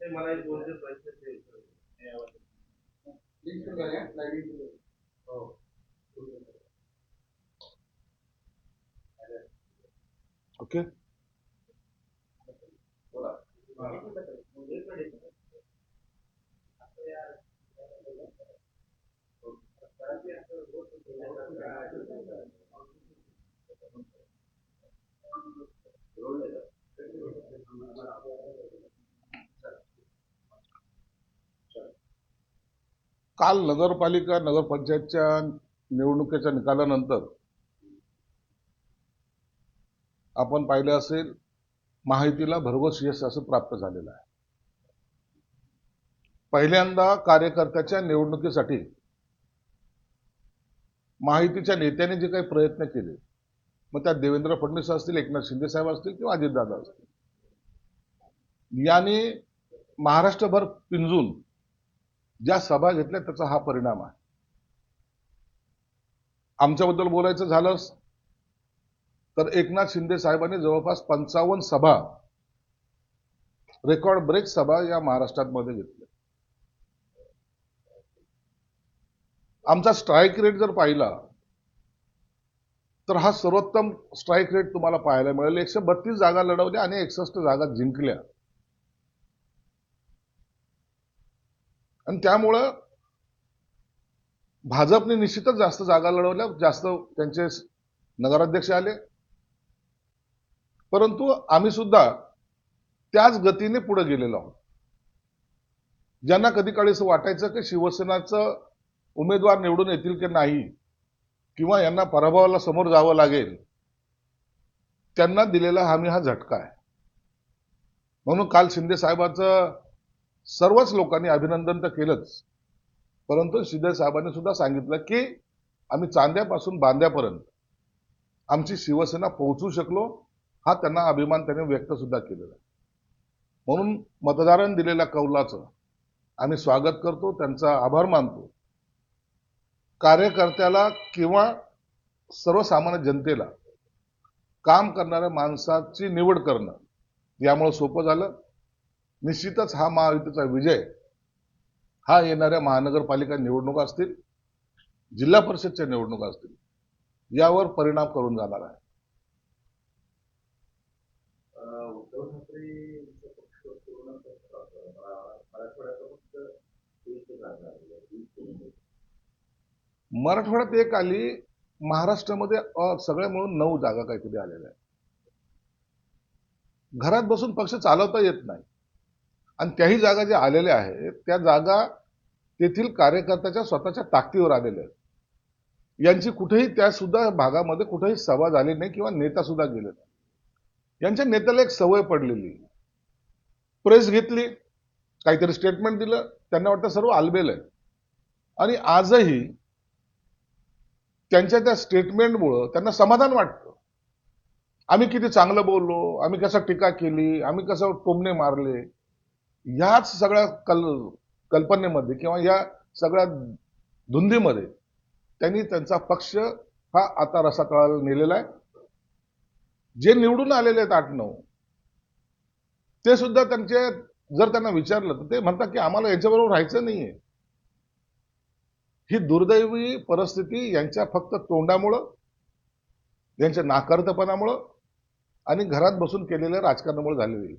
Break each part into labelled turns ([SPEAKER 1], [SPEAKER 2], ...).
[SPEAKER 1] मला एक दोन प्रश्न
[SPEAKER 2] ओके. काल नगरपालिका नगरपंचायतच्या निवडणुकीच्या निकालानंतर आपण पाहिलं असेल महायुतीला भरघोस यश असं प्राप्त झालेलं आहे. पहिल्यांदा कार्यकर्त्याच्या निवडणुकीसाठी महायुतीच्या नेत्यांनी जे काही प्रयत्न केले, मग त्यात देवेंद्र फडणवीस असतील, एकनाथ शिंदे साहेब असतील किंवा अजितदादा असतील, यांनी महाराष्ट्रभर पिंजून ज्या सभा घेतल्या त्याचा हा परिणाम आहे. आमच्याबद्दल बोलायचं झालंच तर एकनाथ शिंदे साहेबांनी जवळपास 55 सभा, रेकॉर्ड ब्रेक सभा या महाराष्ट्रात मध्ये घेतल्या. आमचा स्ट्राईक रेट जर पाहिला तर हा सर्वोत्तम स्ट्राईक रेट तुम्हाला पाहायला मिळेल. 132 जागा लढवल्या आणि 61 जागा जिंकल्या. आणि त्यामुळं भाजपने निश्चितच जास्त जागा लढवल्या, जास्त त्यांचे नगराध्यक्ष आले, परंतु आम्ही सुद्धा त्याच गतीने पुढे गेलेलो आहोत. ज्यांना कधी काळी असं वाटायचं की शिवसेनाचं उमेदवार निवडून येतील की नाही किंवा यांना पराभवाला समोर जावं लागेल, त्यांना दिलेला हा झटका आहे. म्हणून काल शिंदे साहेबांचं सर्वच लोकांनी अभिनंदन तर केलंच, परंतु शिंदे साहेबांनी सुद्धा सांगितलं की आम्ही चांद्यापासून बांद्यापर्यंत आमची शिवसेना पोहोचू शकलो, हा त्यांना अभिमान त्यांनी व्यक्त सुद्धा केलेला. म्हणून मतदारांनी दिलेल्या कौलाचं आम्ही स्वागत करतो, त्यांचा आभार मानतो. कार्यकर्त्याला किंवा सर्वसामान्य जनतेला काम करणाऱ्या माणसाची निवड करणं यामुळे सोपं झालं. निश्चितच हा महायुतीचा विजय हा येणाऱ्या महानगरपालिका निवडणुका असतील, जिल्हा परिषदच्या निवडणुका असतील, यावर परिणाम करून जाणार आहे.
[SPEAKER 1] उद्धव ठाकरे
[SPEAKER 2] मराठवाड्यात एक आली, महाराष्ट्रामध्ये सगळे मिळून 9 जागा काहीतरी आलेल्या आहेत. घरात बसून पक्ष चालवता येत नाही आणि त्याही जागा ज्या आलेल्या आहेत त्या जागा तेथील कार्यकर्त्याच्या स्वतःच्या ताकदीवर आलेल्या आहेत. यांची कुठेही त्या सुद्धा भागामध्ये कुठेही सभा झाली नाही किंवा नेता सुद्धा गेले नाही. यांच्या नेत्याला एक सवय पडलेली, प्रेस घेतली, काहीतरी स्टेटमेंट दिलं, त्यांना वाटतं सर्व आलबेल आहे. आणि आजही त्यांच्या त्या स्टेटमेंटमुळं त्यांना समाधान वाटतं. आम्ही किती चांगलं बोललो, आम्ही कसं टीका केली, आम्ही कसं टोमणे मारले, ह्याच सगळ्या कल्पनेमध्ये किंवा या सगळ्या धुंदीमध्ये त्यांनी त्यांचा पक्ष हा आता रसातळाला नेलेला आहे. जे निवडून आलेले आहेत 8-9, ते सुद्धा त्यांचे जर त्यांना विचारलं तर ते म्हणतात की आम्हाला याच्याबरोबर राहायचं नाहीये. ही दुर्दैवी परिस्थिती यांच्या फक्त तोंडामुळं, यांच्या नाकर्तेपणामुळं आणि घरात बसून केलेल्या राजकारणामुळे झालेली.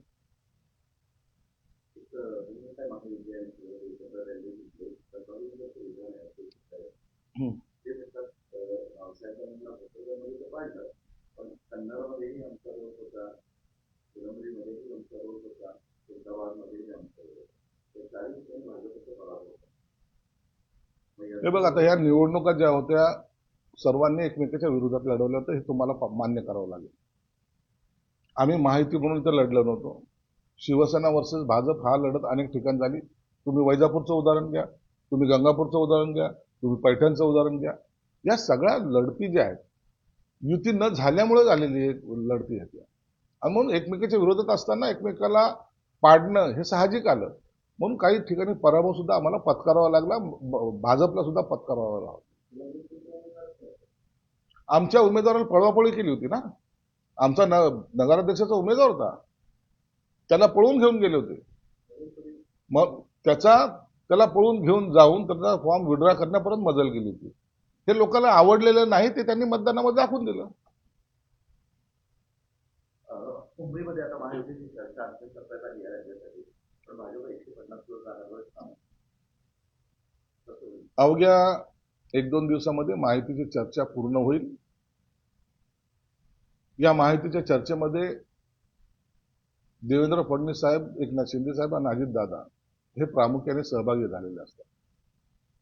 [SPEAKER 2] हे बघ, आता ह्या निवडणुका ज्या होत्या सर्वांनी एकमेकाच्या विरोधात लढवल्या होत्या, हे तुम्हाला मान्य करावं लागेल. आम्ही महायुती म्हणून तर लढलो नव्हतो. शिवसेना वर्सेस भाजप हा लढत अनेक ठिकाणी झाली. तुम्ही वैजापूरचं उदाहरण घ्या, तुम्ही गंगापूरचं उदाहरण घ्या, तुम्ही पैठणचं उदाहरण घ्या. या सगळ्या लढती ज्या आहेत युती न झाल्यामुळे झालेली लढती आहेत. आणि म्हणून एकमेकाच्या विरोधात असताना एकमेकाला पाडणं हे साहजिक आलं. म्हणून काही ठिकाणी पराभव सुद्धा आम्हाला पत्करावा लागला, भाजपला सुद्धा पत्करावा लागला. आमच्या उमेदवाराला पळवापळी केली होती ना. आमचा नगराध्यक्षाचा उमेदवार होता, त्याला पळून घेऊन गेले होते. मग त्याला पळून घेऊन जाऊन त्याचा फॉर्म विड्रॉ करण्यापर्यंत मजल गेली होती. हे लोकांना आवडलेलं नाही, ते त्यांनी मतदानामध्ये दाखवून दिलं.
[SPEAKER 1] मुंबईमध्ये आता महायुतीची चर्चा अंतिम टप्प्यात आली आहे राज्यासाठी, पण भाजप 150 जागांवर थांबलं.
[SPEAKER 2] अवघ्या 1-2 दिवसामध्ये माहितीची चर्चा पूर्ण होईल. या माहितीच्या चर्चेमध्ये देवेंद्र फडणवीस साहेब, एकनाथ शिंदे साहेब आणि अजितदादा हे प्रामुख्याने सहभागी झालेले असतात.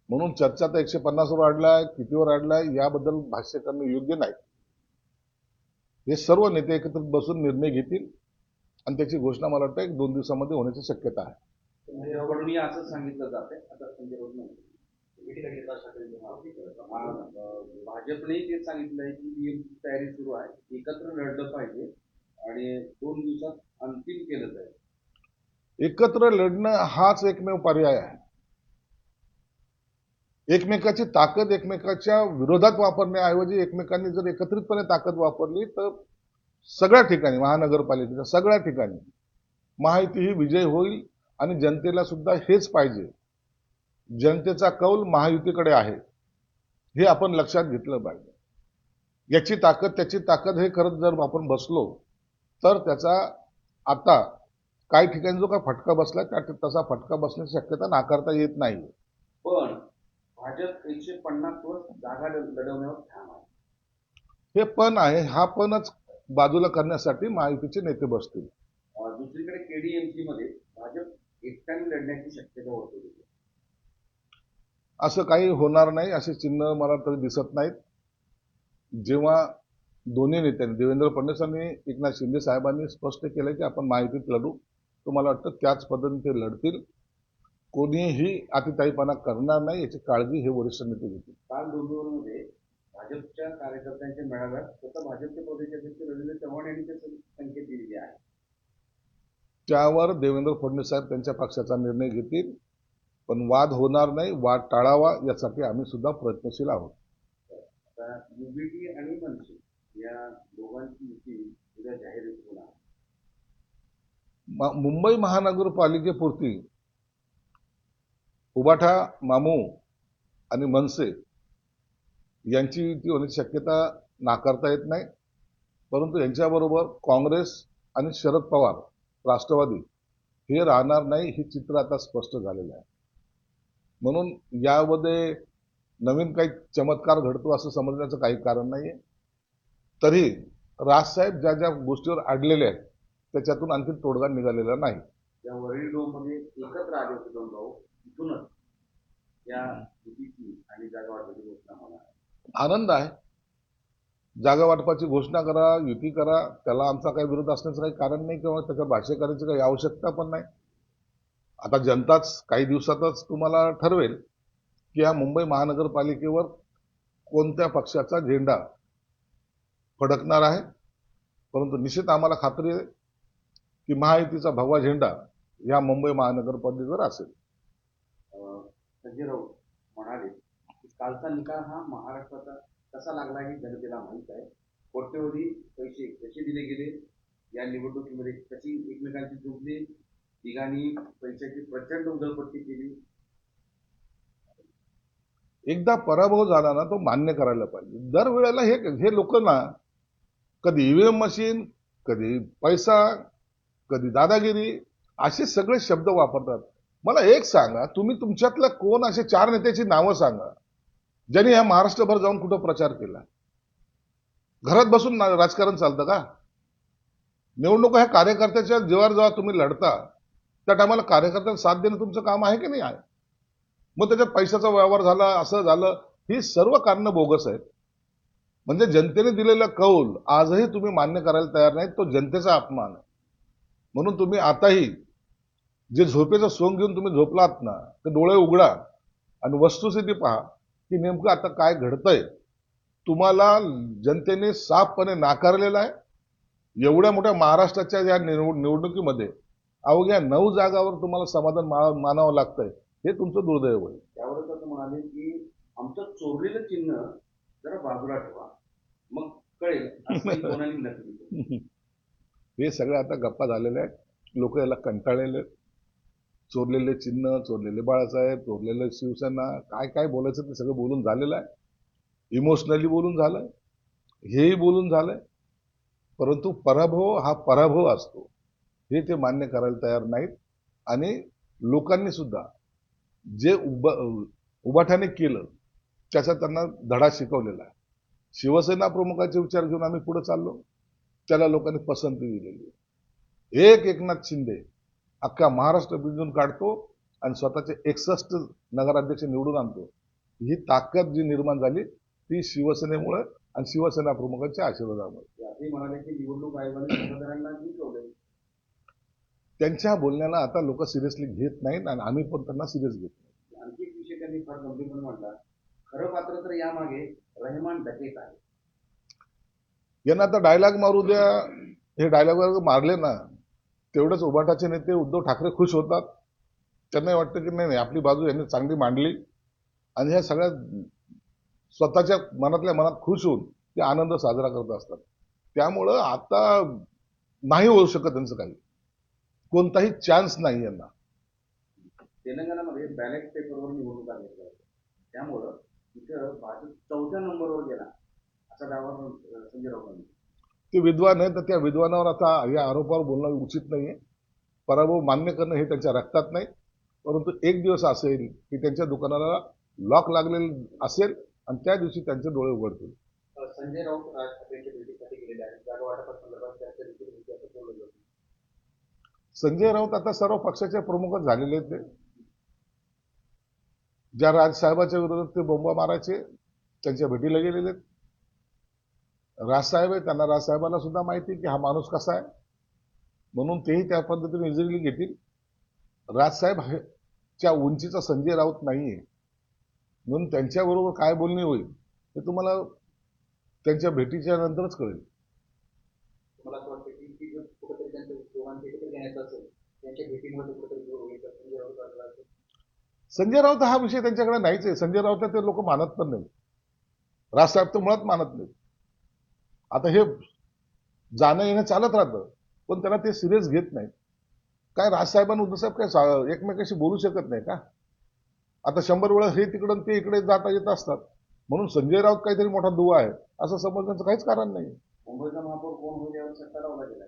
[SPEAKER 2] म्हणून चर्चा तर 150 वर अडलाय, कितीवर अडलाय याबद्दल भाष्य करणं योग्य नाही. हे सर्व नेते एकत्रित बसून निर्णय घेतील आणि त्याची घोषणा मला वाटतं 1-2 दिवसामध्ये होण्याची शक्यता आहे.
[SPEAKER 1] कडून असं सांगितलं जाते आता संजय राऊत भाजपने ते सांगितलंय की तयारी सुरू आहे, एकत्र लढलं पाहिजे आणि 2 दिवसात अंतिम केलं जाईल.
[SPEAKER 2] एकत्र लढणं हाच एकमेव पर्याय आहे. एकमेकाची ताकद एकमेकाच्या विरोधात वापरण्याऐवजी एकमेकांनी जर एकत्रितपणे ताकद वापरली तर सगळ्या ठिकाणी, महानगरपालिकेच्या सगळ्या ठिकाणी महायुती ही विजय होईल. आणि जनतेला सुद्धा हेच पाहिजे. जनतेचा कौल महायुतीकडे आहे, हे आपण लक्षात घेतलं पाहिजे. याची ताकद त्याची ताकद हे करत जर आपण बसलो तर त्याचा आता काही ठिकाणी जो काय फटका बसला तसा फटका बसण्याची शक्यता नाकारता येत नाही.
[SPEAKER 1] पण भाजप 150 वर जागा लढवण्यावर ठाम आहे.
[SPEAKER 2] हे पण आहे, हा पणच बाजूला करण्यासाठी महायुतीचे नेते बसतील.
[SPEAKER 1] दुसरीकडे केडीएमसी मध्ये भाजप एकट्याने लढण्याची शक्यता होती.
[SPEAKER 2] असं काही होणार नाही, असे चिन्ह मला तरी दिसत नाहीत. जेव्हा दोन्ही नेत्यांनी, देवेंद्र फडणवीस आणि एकनाथ शिंदे साहेबांनी स्पष्ट केलं की आपण महायुतीत लढू, तर मला वाटतं त्याच पद्धतीने ते लढतील. कोणीही अतिताईपणा करणार नाही याची काळजी हे वरिष्ठ नेते घेतील.
[SPEAKER 1] काल दोंडूरमध्ये भाजपच्या कार्यकर्त्यांच्या मेळाव्यात स्वतः भाजपचे प्रदेशाध्यक्ष रवींद्र चव्हाण यांनी संकेत दिलेले आहे.
[SPEAKER 2] त्यावर देवेंद्र फडणवीस साहेब त्यांच्या पक्षाचा निर्णय घेतील. पण वाद होणार नाही, वाद टाळावा यासाठी आम्ही सुद्धा प्रयत्नशील आहोत.
[SPEAKER 1] आता युबीटी आणि मनसे या दोघांची युती उद्या जाहीर होणार.
[SPEAKER 2] मुंबई महानगरपालिकेपुरती उबाठा, मामू आणि मनसे यांची युती होण्याची शक्यता नाकारता येत नाही. परंतु यांच्याबरोबर काँग्रेस आणि शरद पवार, राष्ट्रवादी हे राहणार नाही, हे चित्र आता स्पष्ट झालेलं आहे. म्हणून यामध्ये नवीन काही चमत्कार घडतो असं समजण्याचं काही कारण नाहीये. तरी राजसाहेब ज्या ज्या गोष्टीवर अडलेले आहेत त्याच्यातून आणखी तोडगा निघालेला नाही.
[SPEAKER 1] या वरील डोममध्ये एकत्र आले होते दोन भाऊ, तिथूनच या युतीची आणि जागा वाटपाची घोषणा होणार.
[SPEAKER 2] आनंद आहे. जागा वाटपाची घोषणा करा, युती करा, त्याला आमचा काही विरोध असण्याचं काही कारण नाही किंवा त्याच्या भाष्य करायची काही आवश्यकता पण नाही. आता जनताच काही दिवसातच तुम्हाला ठरवेल की या मुंबई महानगरपालिकेवर कोणत्या पक्षाचा झेंडा फडकणार आहे. परंतु निश्चित आम्हाला खात्री आहे की महायुतीचा भगवा झेंडा या मुंबई महानगरपालिकेवर असेल.
[SPEAKER 1] संजय राऊत म्हणाले की कालचा निकाल हा महाराष्ट्राचा कसा लागला हे जनतेला माहीत आहे. कोट्यवधी पैसे कसे दिले गेले या निवडणुकीमध्ये, कशी एकमेकांची जोडली, तिघांनी पैशाची प्रचंड उधळपट्टी केली.
[SPEAKER 2] एकदा पराभव झाला ना तो मान्य करायला पाहिजे. दरवेळेला हे लोक ना कधी ईव्हीएम मशीन, कधी पैसा, कधी दादागिरी असे सगळे शब्द वापरतात. मला एक सांगा, तुम्ही तुमच्यातल्या कोण असे 4 नेत्याची नावं सांगा ज्यांनी ह्या महाराष्ट्रभर जाऊन कुठं प्रचार केला. घरात बसून राजकारण चालतं का? निवडणुका ह्या कार्यकर्त्याच्या जीवावर जेव्हा तुम्ही लढता त्या टायमाला कार्यकर्त्यांना साथ देणं तुमचं काम आहे की नाही आहे. मग त्याच्यात पैशाचा व्यवहार झाला, असं झालं, ही सर्व कारणं बोगस आहेत. म्हणजे जनतेने दिलेला कौल आजही तुम्ही मान्य करायला तयार नाही, तो जनतेचा अपमान आहे. म्हणून तुम्ही आताही जे झोपेचं सोंग घेऊन तुम्ही झोपलात ना, ते डोळे उघडा आणि वस्तुस्थिती पहा की नेमकं आता काय घडतंय. तुम्हाला जनतेने साफपणे नाकारलेलं आहे. एवढ्या मोठ्या महाराष्ट्राच्या या निवडणुकीमध्ये अवघ्या 9 जागावर तुम्हाला समाधान मानावं लागतंय, हे तुमचं दुर्दैव आहे.
[SPEAKER 1] त्यावरच असं म्हणाले की आमचं चोरलेलं चिन्ह जरा बाजूला ठेवा, वास्तविक कोण आणि नकली कोण?
[SPEAKER 2] हे सगळं आता गप्पा झालेले आहेत. लोक याला कंटाळलेले आहेत. चोरलेले चिन्ह, चोरलेले बाळासाहेब, चोरलेले शिवसेना, काय काय बोलायचं ते सगळं बोलून झालेलं आहे. इमोशनली बोलून झालंय, हेही बोलून झालंय. परंतु पराभव हा पराभव असतो हे ते मान्य करायला तयार नाहीत. आणि लोकांनी सुद्धा जे उभाठाने केलं त्याचा त्यांना धडा शिकवलेला आहे. शिवसेना प्रमुखाचे विचार घेऊन आम्ही पुढे चाललो, त्याला लोकांनी पसंती दिलेली आहे. एकनाथ शिंदे अख्खा महाराष्ट्र बिंदून काढतो आणि स्वतःचे 61 नगराध्यक्ष निवडून आणतो. ही ताकद जी निर्माण झाली ती शिवसेनेमुळे आणि शिवसेना प्रमुखांच्या आशीर्वादामुळे.
[SPEAKER 1] असंही म्हणाले की निवडणूक आयोगाने मतदारांना जिंकवले.
[SPEAKER 2] त्यांच्या बोलण्याला आता लोक सिरियसली घेत नाहीत आणि आम्ही पण त्यांना सिरियस घेत नाही.
[SPEAKER 1] आणखी एक विषय त्यांनी फार गंभीरपणे म्हटला, खरं पात्र तर यामागे रहमान डकेत आहे.
[SPEAKER 2] यांना आता डायलॉग मारू द्या. हे डायलॉग मारले ना तेवढेच उभाटाचे नेते उद्धव ठाकरे खुश होतात. त्यांना वाटतं की नाही आपली बाजू यांनी चांगली मांडली आणि ह्या सगळ्या स्वतःच्या मनातल्या मनात खुश होऊन ते आनंद साजरा करत असतात. त्यामुळं आता नाही होऊ शकत त्यांचं काही, कोणताही चान्स नाही यांना.
[SPEAKER 1] तेलंगणामध्ये बॅलेट पेपरवर निवडणुका घेतल्या होत्या, त्यामुळं तिथं भाजप 4थ्या नंबरवर गेला असा दावा संजय राऊतांनी.
[SPEAKER 2] ते विद्वान आहे तर त्या विद्वानावर आता या आरोपावर बोलणं उचित नाहीये. पराभव मान्य करणं हे त्यांच्या रक्तात नाही. परंतु एक दिवस असेल की त्यांच्या दुकानाला लॉक लागलेलं असेल आणि त्या दिवशी त्यांचे डोळे उघडतील.
[SPEAKER 1] संजय राऊत राज ठाकरेंच्या भेटीसाठी गेलेले आहेत. जागा वाटपासंदर्भात चर्चा देखील होती असं बोललं जातं.
[SPEAKER 2] संजय राऊत आता सर्व पक्षाचे प्रमुखच झालेले आहेत. ते ज्या राजसाहेबाच्या विरोधात ते बोंबा मारायचे त्यांच्या भेटीला गेलेले आहेत. राजसाहेब आहे, त्यांना राजसाहेबांना सुद्धा माहिती की हा माणूस कसा आहे, म्हणून तेही त्या पद्धतीने इजिली घेतील. राजसाहेब च्या उंचीचा संजय राऊत नाहीये, म्हणून त्यांच्याबरोबर काय बोलणी होईल हे तुम्हाला त्यांच्या भेटीच्या नंतरच कळेल.
[SPEAKER 1] मला असं वाटतं की जर कुठेतरी त्यांचं दोघांचं एकत्र घेण्याचं असेल, त्यांच्या भेटीमुळे कुठेतरी दूर होईल तर संजय राऊत.
[SPEAKER 2] संजय राऊत हा विषय त्यांच्याकडे नाहीच आहे. संजय राऊत ते लोक मानत पण नाही. राजसाहेब तर मुळात मानत नाही. आता हे जाणं येणं चालत राहतं पण त्याला ते सिरियस घेत नाही. काय राजसाहेबांना उद्धवसाहेब काय एकमेकाशी बोलू शकत नाही का? आता 100 वेळा हे तिकडं ते इकडे जाता येत असतात, म्हणून संजय राऊत काहीतरी मोठा दुवा आहे असं समजण्याचं काहीच कारण नाही.
[SPEAKER 1] मुंबईचा महापौर कोण होईल यावर सट्टा लावला गेला.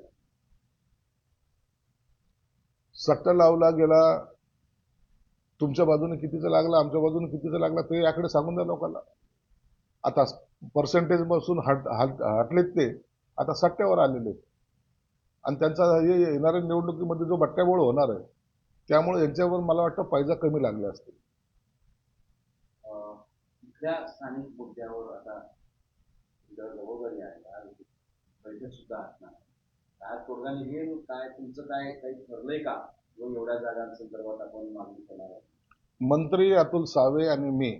[SPEAKER 2] सट्टा लावला गेला. तुमच्या बाजूने कितीचा लागला, आमच्या बाजूने कितीचा लागला ते याकडे सांगून द्या लोकांना. आता पर्सेंटेज पासून हटलेत ते आता सट्ट्यावर आलेले आणि त्यांचा येणाऱ्या निवडणुकीमध्ये जो बट्ट्याबोळ होणार आहे त्यामुळे यांच्यावर मला वाटतं पैजा कमी लागले असतील.
[SPEAKER 1] इथल्या स्थानिक मुद्द्यावर आता जबाबदारी आहे, बैठक सुद्धा असणार. काय तोडगा निघेल, काय तुमचं काय काही ठरलंय का जो एवढ्या जागांसंदर्भात आपण मागणी करणार आहे?
[SPEAKER 2] मंत्री अतुल सावे आणि मी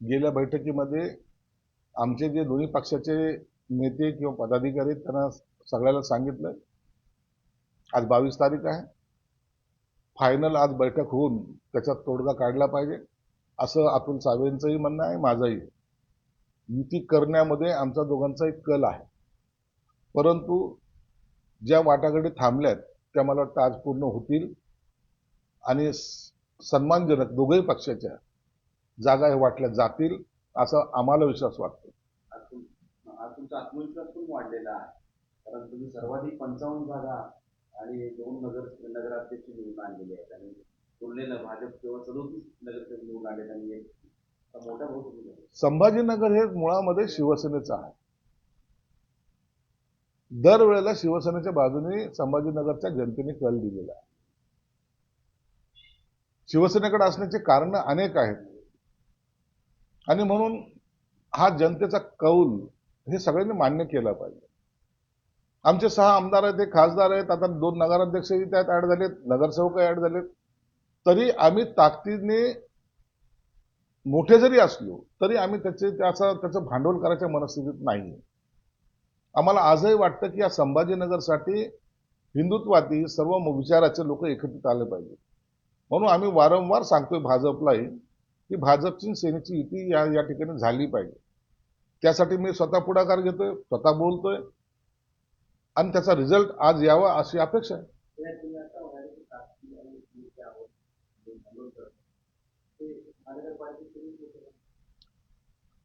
[SPEAKER 2] गेल्या बैठकीमध्ये आमचे जे दोन्ही पक्षाचे नेते किंवा पदाधिकारी त्यांना सगळ्याला सांगितलं आज 22 तारीख आहे, फायनल आज बैठक होऊन त्याच्यात तोडगा काढला पाहिजे असं अतुल सावेंचंही म्हणणं आहे, माझंही. युती करण्यामध्ये आमचा दोघांचा एक कल आहे, परंतु ज्या वाटाघाटी थांबल्यात त्या मला वाटतं आज पूर्ण होतील आणि सन्मानजनक दोघही पक्षाच्या जागा हे वाटल्या जातील असं आम्हाला विश्वास वाटतो.
[SPEAKER 1] आज तुमचा आत्मविश्वास पण वाढलेला आहे, कारण तुम्ही सर्वाधिक 55 जागा आणि 2 नगराध्यक्ष निवडून आणलेले आहेत आणि तुलनेनं भाजप केवळ 37 नगरसेवक निवडून आणले आणि एक मोठा भाऊ.
[SPEAKER 2] संभाजीनगर हे मुळामध्ये शिवसेनेचं आहे. दरवेळेला शिवसेनेच्या बाजूने संभाजीनगरच्या जनतेने कल दिलेला आहे. शिवसेनेकडे असण्याचे कारण अनेक आहेत आणि म्हणून हा जनतेचा कौल हे सगळ्यांनी मान्य केला पाहिजे. आमचे 6 आमदार आहेत, ते खासदार आहेत, आता 2 नगराध्यक्षही त्यात ऍड झालेत, नगरसेवक ऍड झालेत. तरी आम्ही ताकदीने मोठे जरी असलो तरी आम्ही त्याचं भांडवल करायच्या मनस्थितीत नाही. आम्हाला आजही वाटतं की या संभाजीनगरसाठी हिंदुत्वादी सर्व विचाराचे लोक एकत्रित आले पाहिजे. म्हणून आम्ही वारंवार सांगतोय भाजपलाही की भाजपची सेनेची युती या ठिकाणी झाली पाहिजे. त्यासाठी मी स्वतः पुढाकार घेतोय, स्वतः बोलतोय आणि त्याचा रिझल्ट आज यावा अशी अपेक्षा आहे.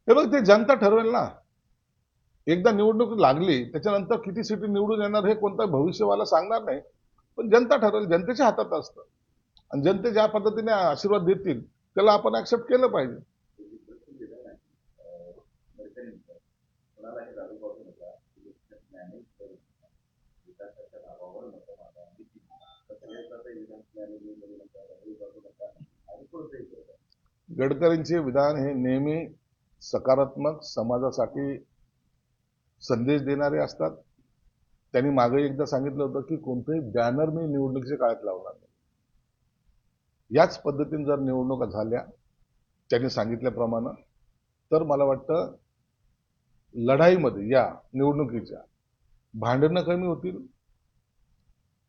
[SPEAKER 2] हे बघ, ते जनता ठरवेल ना. एकदा निवडणूक लागली त्याच्यानंतर किती सीटी निवडून येणार हे कोणता भविष्यवाला सांगणार नाही, पण जनता ठरवेल. जनतेच्या हातात असतं आणि जनते ज्या पद्धतीने आशीर्वाद देतील त्याला आपण ऍक्सेप्ट केलं पाहिजे. गडकरींचे विधान हे नेहमी सकारात्मक, समाजासाठी संदेश देणारे असतात. त्यांनी मागे एकदा सांगितलं होतं की कोणतंही बॅनर मी निवडणुकीच्या काळात लावणार नाही. याच पद्धतीने जर निवडणुका झाल्या त्यांनी सांगितल्याप्रमाणे तर मला वाटतं लढाईमध्ये या निवडणुकीच्या भांडणं कमी होतील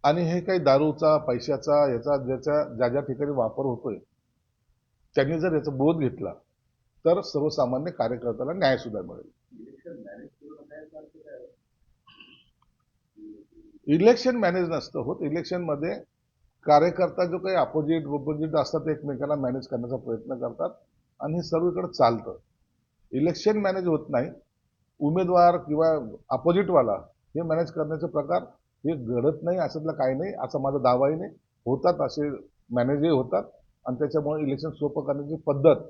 [SPEAKER 2] आणि हे काही दारूचा, पैशाचा, याचा ज्या ज्या ठिकाणी वापर होतोय त्यांनी जर याचा बोध घेतला तर सर्वसामान्य कार्यकर्त्याला न्याय सुद्धा मिळेल. इलेक्शन मॅनेज नसतं होत. इलेक्शनमध्ये कार्यकर्ता जो काही अपोजिट असतात एकमेकांना मॅनेज करण्याचा प्रयत्न करतात आणि हे सर्वीकडे चालतं. इलेक्शन मॅनेज होत नाही. उमेदवार किंवा अपोजिटवाला हे मॅनेज करण्याचे प्रकार हे घडत नाही असं काही नाही, असा माझा दावाही नाही. होतात, असे मॅनेजही होतात आणि त्याच्यामुळे इलेक्शन सोपं करण्याची पद्धत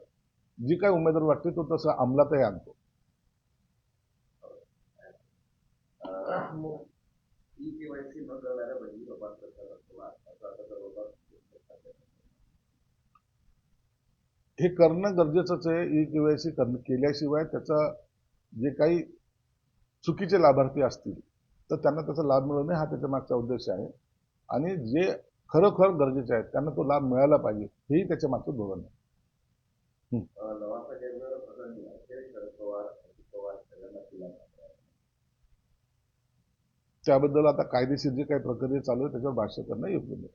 [SPEAKER 2] जी काही उमेदवार वाटते तो तसं अंमलातही आणतो. हे करणं गरजेचंच आहे. ई केवायसी केल्याशिवाय त्याचा जे काही चुकीचे लाभार्थी असतील तर त्यांना त्याचा लाभ मिळवणे हा त्याच्या मागचा उद्देश आहे आणि जे खरोखर गरजेचे आहेत त्यांना तो लाभ मिळाला पाहिजे हेही त्याच्या मागचं धोरण आहे. त्याबद्दल आता कायदेशीर जे काही प्रक्रिया चालू आहे त्याच्यावर भाष्य करणं योग्य नाही.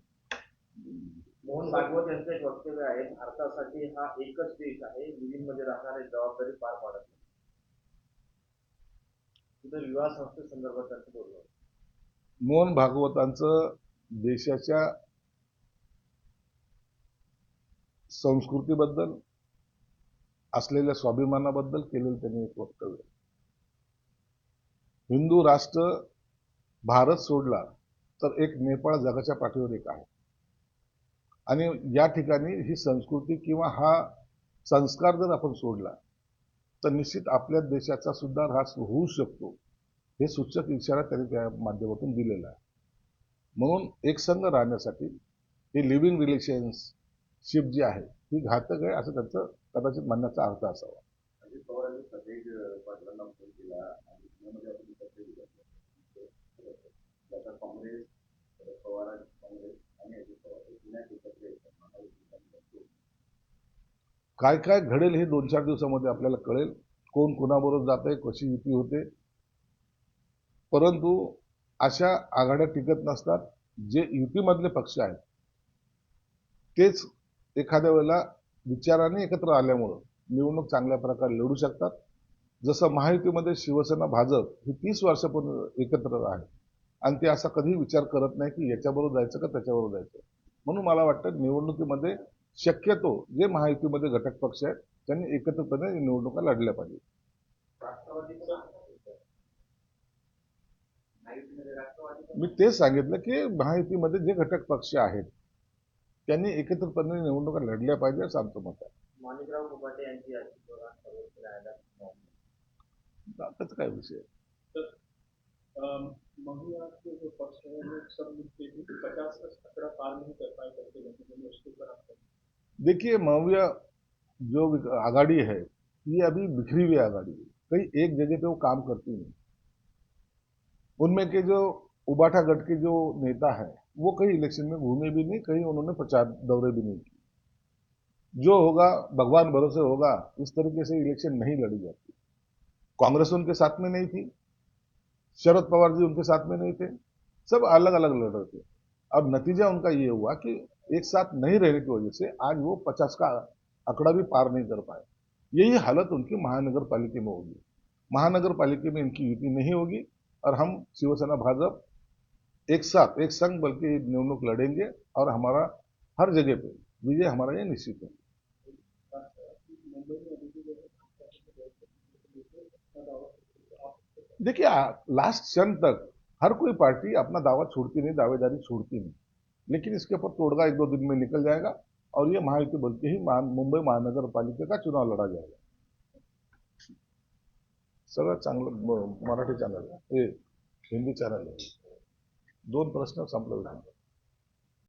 [SPEAKER 3] मोहन भागवत यांचं एक वक्तव्य आहे, भारतासाठी हा एकच देश आहे, मुलींमध्ये राहणारी जबाबदारी पार पाडत नाही. तिथं विवाह संस्थेसंदर्भात त्यांचं बोलणं.
[SPEAKER 2] मोहन भागवतांचं देशाच्या संस्कृतीबद्दल असलेल्या स्वाभिमानाबद्दल केलेलं त्यांनी एक वक्तव्य. हिंदू राष्ट्र भारत सोडला तर एक नेपाळ जगाच्या पाठीवर एक आहे आणि या ठिकाणी ही संस्कृती किंवा हा संस्कार जर आपण सोडला तर निश्चित आपल्या देशाचा सुद्धा ऱ्हास होऊ शकतो हे सूचक इशारा त्यांनी त्या माध्यमातून दिलेला आहे. म्हणून एकसंघ राहण्यासाठी ही लिव्हिंग रिलेशनशिप जी आहे ही घातक आहे असं त्यांचं कदाचित म्हणण्याचा अर्थ असावा. काय काय घडेल हे 2-4 दिवसामध्ये आपल्याला कळेल. कोण कोणाबरोबर जात आहे, कशी युती होते. परंतु अशा आघाड्या टिकत नसतात. जे युतीमधले पक्ष आहेत तेच एखाद्या वेळेला विचाराने एकत्र आल्यामुळं निवडणूक चांगल्या प्रकारे लढू शकतात. जसं महायुतीमध्ये शिवसेना भाजप ही 30 वर्षापूर्वी एकत्र आहे आणि ते असा कधीही विचार करत नाही की याच्याबरोबर जायचं का त्याच्याबरोबर जायचं. म्हणून मला वाटतं निवडणुकीमध्ये शक्यतो जे महायुतीमध्ये घटक पक्ष आहेत त्यांनी एकत्रपणे निवडणुका लढल्या पाहिजे. मी तेच सांगितलं की महायुतीमध्ये जे घटक पक्ष आहेत त्यांनी एकत्रपणे निवडणुका लढल्या पाहिजे असं आमचं मत आहे.
[SPEAKER 3] माणिकराव कोकाटे यांची
[SPEAKER 2] त्याचा काय विषय.
[SPEAKER 4] महुआ के जो पक्ष है वो सब मिलकर भी 50 का आंकड़ा पार नहीं कर पाए करके उसके ऊपर आप
[SPEAKER 2] देखिए, महुआ जो आघाड़ी है ये अभी बिखरी हुई आघाड़ी है. कहीं एक जगह पे वो काम करती नहीं. उनमें के जो उबाठा गट के जो नेता है वो कहीं इलेक्शन में घूमे भी नहीं, कहीं उन्होंने प्रचार दौरे भी नहीं किए. जो होगा भगवान भरोसे होगा. इस तरीके से इलेक्शन नहीं लड़ी जाती. कांग्रेस उनके साथ में नहीं थी, शरद पवार जी उनके साथ में नहीं थे, सब अलग अलग लड़ रहे थे. अब नतीजा उनका ये हुआ कि एक साथ नहीं रहने की वजह से आज वो 50 का आंकड़ा भी पार नहीं कर पाए. यही हालत उनकी महानगर पालिका में होगी. महानगर पालिका में इनकी युति नहीं होगी और हम शिवसेना भाजपा एक साथ एक संग बल्कि निवडणूक लड़ेंगे और हमारा हर जगह पे विजय हमारा ये निश्चित है।
[SPEAKER 4] मुंबई में अभी भी जो है, अपना दावा
[SPEAKER 2] देखिए लास्ट क्षण तक हर कोई पार्टी अपना दावा छोड़ती नहीं, दावेदारी छोड़ती नहीं, लेकिन इसके ऊपर तोड़गा 1-2 दिन में निकल जाएगा और ये महायुति बोल के ही मुंबई महानगर पालिका का चुनाव लड़ा जाएगा। सगळं चांगलं मराठी चॅनल हे हिंदी चॅनल आहे, 2 प्रश्न संपलं.